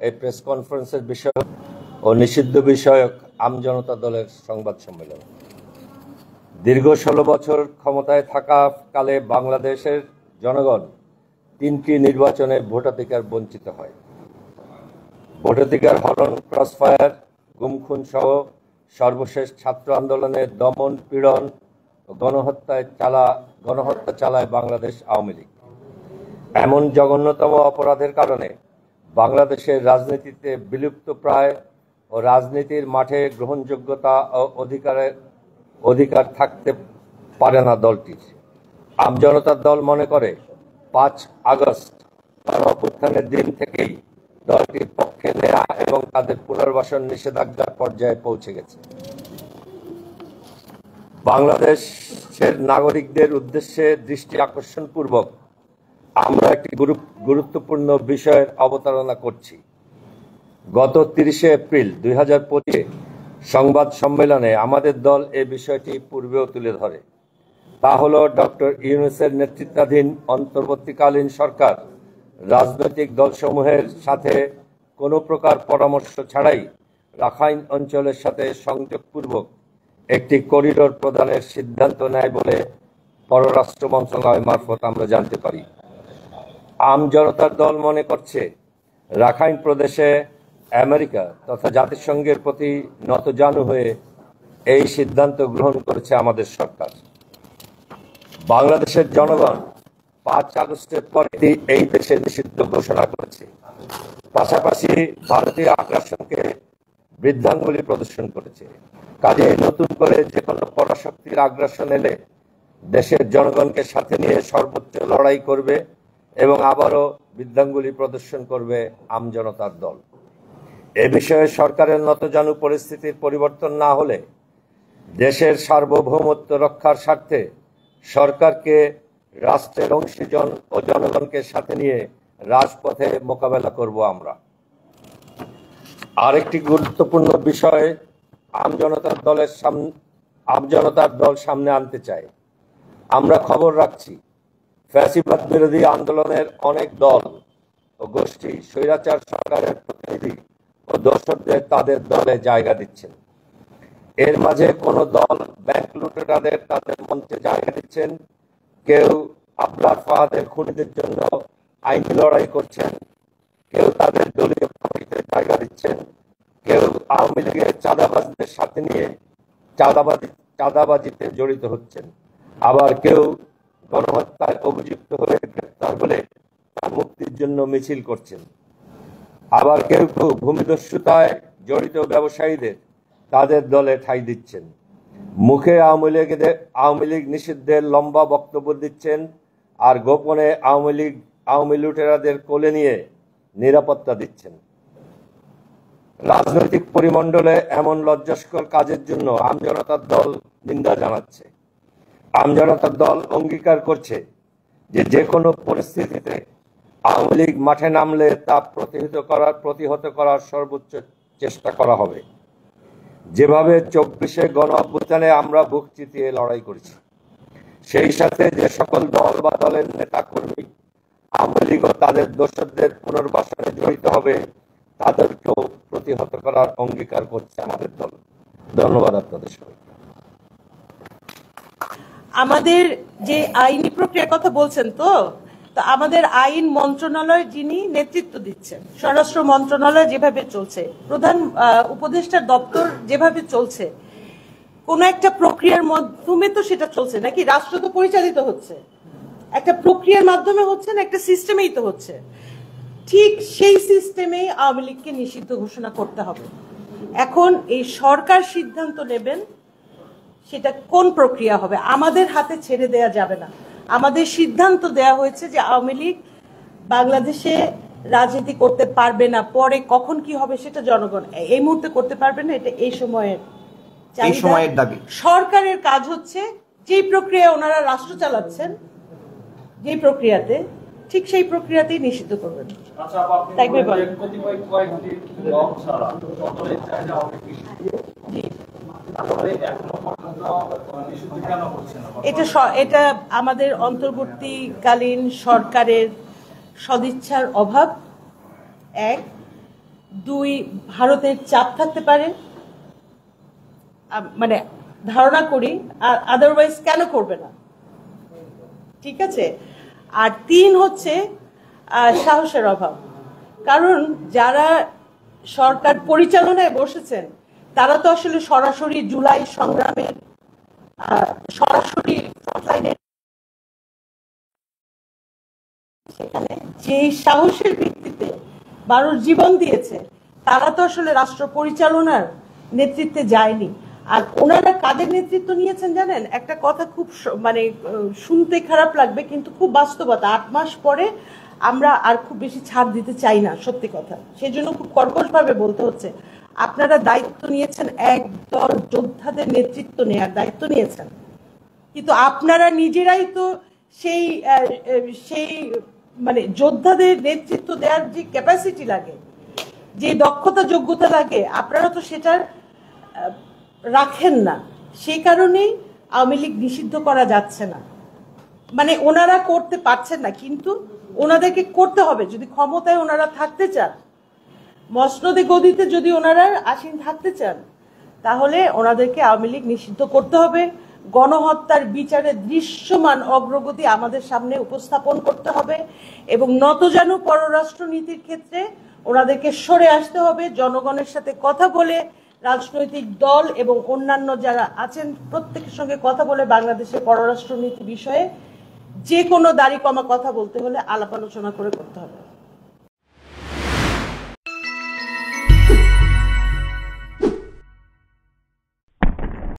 এই প্রেস কনফারেন্সের বিষয় ও নিষিদ্ধ বিষয়ক আমজনতা দলের সংবাদ সম্মেলন। দীর্ঘ 16 বছর ক্ষমতায় থাকা কালে বাংলাদেশের জনগণ 3টি নির্বাচনে ভোটাধিকার বঞ্চিত হয়। ভোটাধিকার হরণ, ক্রসফায়ার, গুমখুন সহ সর্বশেষ ছাত্র আন্দোলনে দমন, পীড়ন ও গণহত্যা চালায় বাংলাদেশ আওয়ামী লীগ। এমন জঘন্যতম অপরাধের কারণে বাংলাদেশের রাজনীতিতে বিলুপ্তপ্রায় ও রাজনীতির মাঠে গ্রহণযোগ্যতা ও অধিকার থাকতে পারে না দলটির। আমজনতার দল মনে করে 5 আগস্ট গণঅভ্যুত্থানের দিন থেকেই দলটির পক্ষে নেয়া এবং তাদের পুনর্বাসন নিষেধাজ্ঞার পর্যায়ে পৌঁছে গেছে। বাংলাদেশের নাগরিকদের উদ্দেশ্যে দৃষ্টি আকর্ষণ পূর্বক আমরা একটি গুরুত্বপূর্ণ বিষয়ের অবতারণা করছি। গত 30 এপ্রিল 2025 সংবাদ সম্মেলনে আমাদের দল এ বিষয়টি পূর্বেও তুলে ধরে। তা হল, ডক্টর ইউনূসের নেতৃত্বাধীন অন্তর্বর্তীকালীন সরকার রাজনৈতিক দলসমূহের সাথে কোনো প্রকার পরামর্শ ছাড়াই রাখাইন অঞ্চলের সাথে সংযোগপূর্বক একটি করিডোর প্রদানের সিদ্ধান্ত নেয় বলে পররাষ্ট্র মন্ত্রণালয় মারফত আমরা জানতে পারি। আমজনতার দল মনে করছে, রাখাইন প্রদেশে আমেরিকা তথা জাতিসংঘের প্রতি নতজানু হয়ে এই সিদ্ধান্ত গ্রহণ করেছে আমাদের সরকার। বাংলাদেশের জনগণ 5 আগস্টের পরে এই দেশে নিষিদ্ধ ঘোষণা করেছে। পাশাপাশি ভারতীয় আগ্রাসনকে বৃদ্ধাঙ্গুলি প্রদর্শন করেছে। কাজে নতুন করে যে কোনো পরাশক্তির আগ্রাসন এলে দেশের জনগণকে সাথে নিয়ে সর্বোচ্চ লড়াই করবে এবং আবারও বৃদ্ধাঙ্গুলি প্রদর্শন করবে আমজনতার দল। এ বিষয়ে সরকারের নতজানু পরিস্থিতির পরিবর্তন না হলে দেশের সার্বভৌমত্ব রক্ষার স্বার্থে সরকারকে রাষ্ট্রের অংশীজন ও জনগণকে সাথে নিয়ে রাজপথে মোকাবেলা করব আমরা। আরেকটি গুরুত্বপূর্ণ বিষয় আমজনতার দল সামনে আনতে চায়। আমরা খবর রাখছি, ফ্যাসিবাদ বিরোধী আন্দোলনের অনেক দল ও গোষ্ঠী স্বৈরাচার সরকারের প্রতিনিধি ও দর্শকদের তাদের দলে জায়গা দিচ্ছেন। এর মাঝে কোনো দল ব্যাংক লুটেরাদের তাদের মঞ্চে জায়গা দিচ্ছেন, কেউ আবরার ফাহাদের খুনিদের জন্য আইনি লড়াই করছেন, কেউ তাদের দলীয় কমিটিতে জায়গা দিচ্ছেন, কেউ আওয়ামী লীগের চাঁদাবাজদের সাথে নিয়ে চাঁদাবাজিতে জড়িত হচ্ছেন, আবার কেউ গণহত্যায় অভিযুক্ত হয়ে গ্রেপ্তার হলে তার মুক্তির জন্য মিছিল করছেন, আবার কেউ কেউ ভূমিদস্যুতায় জড়িত ব্যবসায়ীদের তাদের দলে ঠাঁই দিচ্ছেন। মুখে আওয়ামী লীগ নিষিদ্ধের লম্বা বক্তব্য দিচ্ছেন আর গোপনে আওয়ামী লুটেরাদের কোলে নিয়ে নিরাপত্তা দিচ্ছেন। রাজনৈতিক পরিমণ্ডলে এমন লজ্জাস্কর কাজের জন্য আমজনতার দল নিন্দা জানাচ্ছে। আমজনতার দল অঙ্গীকার করছে যে কোনো পরিস্থিতিতে আওয়ামী লীগ মাঠে নামলে তা প্রতিহত করার সর্বোচ্চ চেষ্টা করা হবে। যেভাবে 24 গণ অভ্যুত্থানে আমরা বুক চিতিয়ে লড়াই করেছি, সেই সাথে যে সকল দল বা দলের নেতা কর্মী আওয়ামী লীগ ও তাদের দোসরদের পুনর্বাসনে জড়িত হবে তাদেরকেও প্রতিহত করার অঙ্গীকার করছে আমাদের দল। ধন্যবাদ আপনাদের সবাই। আমাদের যে আইনি প্রক্রিয়ার কথা বলছেন, তো আমাদের আইন মন্ত্রণালয় যিনি নেতৃত্ব দিচ্ছেন, স্বরাষ্ট্র মন্ত্রণালয় যেভাবে চলছে, প্রধান উপদেষ্টার দপ্তর যেভাবে চলছে, কোন একটা প্রক্রিয়ার মাধ্যমে তো সেটা চলছে নাকি? রাষ্ট্র তো পরিচালিত হচ্ছে একটা প্রক্রিয়ার মাধ্যমে, হচ্ছে না একটা সিস্টেমেই তো হচ্ছে। ঠিক সেই সিস্টেমেই আওয়ামী লীগকে নিষিদ্ধ ঘোষণা করতে হবে। এখন এই সরকার সিদ্ধান্ত নেবেন সেটা কোন প্রক্রিয়া হবে, আমাদের হাতে ছেড়ে দেয়া যাবে না। আমাদের সিদ্ধান্ত দেয়া হয়েছে যে আওয়ামী লীগ বাংলাদেশে রাজনীতি করতে পারবে না, পরে কখন কি হবে সেটা জনগণ এই মুহূর্তে করতে পারবে না। এটা এই সময়ের দাবি। সরকারের কাজ হচ্ছে যে প্রক্রিয়া ওনারা রাষ্ট্র চালাচ্ছেন, যে প্রক্রিয়াতে, ঠিক সেই প্রক্রিয়াতেই নিষিদ্ধ করবেন। এটা আমাদের অন্তর্বর্তীকালীন সরকারের সদিচ্ছার অভাব এক, দুই, ভারতের চাপ থাকতে পারে, মানে ধারণা করি, আদারওয়াইজ কেন করবে না, ঠিক আছে। আর তিন হচ্ছে সাহসের অভাব, কারণ যারা সরকার পরিচালনায় বসেছেন তারা তো আসলে সরাসরি জুলাই সংগ্রামের সরাসরি ফ্রন্টলাইনে, সেখানে যে সাহসের ভিত্তিতে মানুষ জীবন দিয়েছে তারা তো আসলে রাষ্ট্র পরিচালনার নেতৃত্বে যায়নি। আর ওনারা কাদের নেতৃত্ব নিয়েছেন জানেন, একটা কথা খুব মানে শুনতে খারাপ লাগবে কিন্তু খুব বাস্তবতা, 8 মাস পরে আমরা আর খুব বেশি ছাড় দিতে চাই না, সত্যি কথা, সেই জন্য খুব কর্কশভাবে বলতে হচ্ছে। আপনারা দায়িত্ব নিয়েছেন, একদল যোদ্ধাদের নেতৃত্ব নেওয়ার দায়িত্ব নিয়েছেন, কিন্তু আপনারা নিজেরাই তো সেই সেই মানে যোদ্ধাদের নেতৃত্ব দেওয়ার যে ক্যাপাসিটি লাগে, যে দক্ষতা যোগ্যতা লাগে, আপনারা তো সেটা রাখেন না। সেই কারণেই আওয়ামী লীগ নিষিদ্ধ করা যাচ্ছে না, মানে ওনারা করতে পারছেন না, কিন্তু ওনাদেরকে করতে হবে। যদি ক্ষমতায় ওনারা থাকতে চান, মসনদে গদিতে যদি ওনারা আসীন থাকতে চান, তাহলে ওনাদেরকে আওয়ামী লীগ নিষিদ্ধ করতে হবে। গণহত্যার বিচারে দৃশ্যমান অগ্রগতি আমাদের সামনে উপস্থাপন করতে হবে এবং নতজানু পররাষ্ট্রনীতির ক্ষেত্রে ওনাদেরকে সরে আসতে হবে। জনগণের সাথে কথা বলে, রাজনৈতিক দল এবং অন্যান্য যারা আছেন প্রত্যেকের সঙ্গে কথা বলে বাংলাদেশের পররাষ্ট্রনীতি বিষয়ে যে কোনো দাড়ি কমা কথা বলতে হলে আলাপ আলোচনা করে করতে হবে।